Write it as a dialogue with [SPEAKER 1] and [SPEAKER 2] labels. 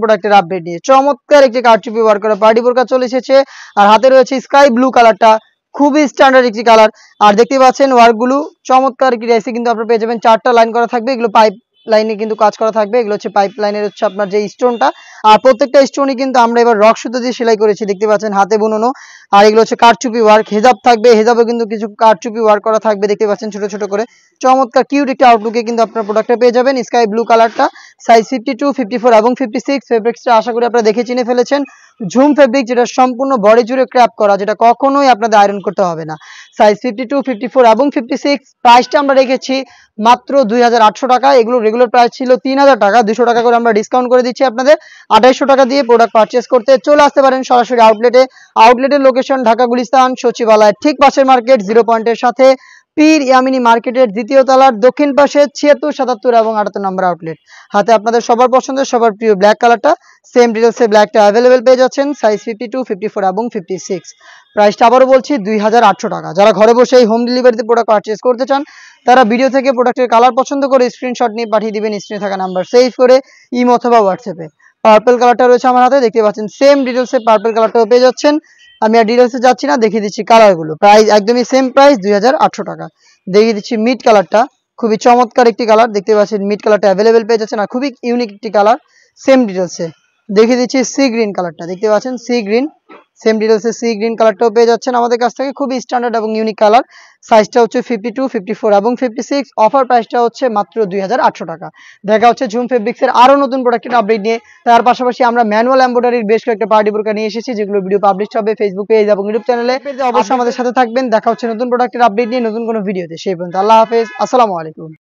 [SPEAKER 1] প্রোডাক্টের আপডেট নিয়ে। চমৎকার একটি কারচুপি ওয়ার্ক করা পার্টি বোরকা চলে এসেছে, আর হাতে রয়েছে স্কাই ব্লু কালারটা, খুবই স্ট্যান্ডার্ড একটি কালার। আর দেখতে পাচ্ছেন ওয়ার্কগুলো চমৎকার একটি ড্রেসে কিন্তু আপনারা পেয়ে যাবেন। 4টা লাইন করা থাকবে, এগুলো পাইপ লাইনে কিন্তু কাজ করা থাকবে। এগুলো হচ্ছে পাইপ লাইনের হচ্ছে আপনার যে স্টোনটা, আর প্রত্যেকটা স্টোনই কিন্তু আমরা এবার রক সুতো দিয়ে সেলাই করেছি, দেখতে পাচ্ছেন হাতে বুননো। আর এগুলো হচ্ছে কারচুপি ওয়ার্ক, হেজাব থাকবে, হেজাবে কিন্তু কিছু কারচুপি ওয়ার্ক করা থাকবে, দেখতে পাচ্ছেন ছোট ছোট করে। চমৎকার কিউট একটি আউটলুকে কিন্তু আপনার প্রোডাক্টটা পেয়ে যাবেন। স্কাই ব্লু কালারটা, সাইজ 52, 54 এবং 56। ফেব্রিক্সটা আশা করি আপনারা দেখে চিনে ফেলেছেন। ঝুম ফেব্রিক, যেটা সম্পূর্ণ বডি জুড়ে ক্র্যাপ করা, যেটা কখনোই আপনাদের আয়রন করতে হবে না। সাইজ 52, 54 এবং 56। প্রাইসটা আমরা রেখেছি মাত্র 2800 টাকা। এগুলো রেগুলার প্রাইস ছিল 3000 টাকা, 200 টাকা করে আমরা ডিসকাউন্ট করে দিচ্ছি আপনাদের। 2800 টাকা দিয়ে প্রোডাক্ট পারচেস করতে চলে আসতে পারেন সরাসরি আউটলেটে। আউটলেটের লোকেশন ঢাকা গুলিস্তান সচিবালয়ের ঠিক পাশের মার্কেট, 0 পয়েন্টের সাথে পীর ইয়ামিনী মার্কেটের দ্বিতীয় তলার দক্ষিণ পাশে 76, 77 এবং 78 নম্বর আউটলেট। হাতে আপনাদের সবার পছন্দের সবার প্রিয় ব্ল্যাক কালারটা, সেম ডিটেলসে ব্ল্যাকটা অ্যাভেলেবেল পেয়ে যাচ্ছেন। সাইজ 52, 54 এবং 56। প্রাইসটা আবারও বলছি 2800 টাকা। যারা ঘরে বসে এই হোম ডেলিভারিতে প্রোডাক্ট পারচেস করতে চান, তারা ভিডিও থেকে প্রোডাক্টের কালার পছন্দ করে স্ক্রিনশট নিয়ে পাঠিয়ে দিবেন স্ক্রিনে থাকা নাম্বার সেভ করে ইমো অথবা হোয়াটসঅ্যাপে। পার্পল কালারটা রয়েছে আমার হাতে, দেখতে পাচ্ছেন সেম ডিটেলসে পার্পল কালারটাও পেয়ে যাচ্ছেন। আমি আর ডিটেলসে যাচ্ছি না, দেখিয়ে দিচ্ছি কালারগুলো। প্রাইস একদমই সেম প্রাইস 2800 টাকা। দেখিয়ে দিচ্ছি মিড কালারটা, খুবই চমৎকার একটি কালার, দেখতে পাচ্ছেন মিড কালারটা অ্যাভেলেবেল পেয়ে যাচ্ছেন, আর খুবই ইউনিক একটি কালার। সেম ডিটেলসে দেখিয়ে দিচ্ছি সি গ্রিন কালারটা, দেখতে পাচ্ছেন সি গ্রিন, সেম ডিটেলসে সি গ্রিন কালারটাও পেয়ে যাচ্ছেন আমাদের কাছ থেকে, খুবই স্ট্যান্ডার্ড এবং ইউনিক কালার। সাইজটা হচ্ছে 52, 54 এবং 56। অফার প্রাইসটা হচ্ছে মাত্র 2800 টাকা। দেখা হচ্ছে ঝুম ফেব্রিক্সের আরো নতুন প্রোডাক্টের আপডেট নিয়ে। তার পাশাপাশি আমরা ম্যানুয়াল এমব্রয়ডারির বেশ কয়েকটা পার্টি বোরকা নিয়ে এসেছি, যেগুলো ভিডিও পাবলিশ হবে ফেসবুক পেজ এবং ইউটিউব চ্যানেলে। অবশ্যই আমাদের সাথে থাকবেন। দেখা হচ্ছে নতুন প্রোডাক্টের আপডেট নিয়ে নতুন কোনো ভিডিওতে। সেই পর্যন্ত আল্লাহ হাফেজ, আসসালামু আলাইকুম।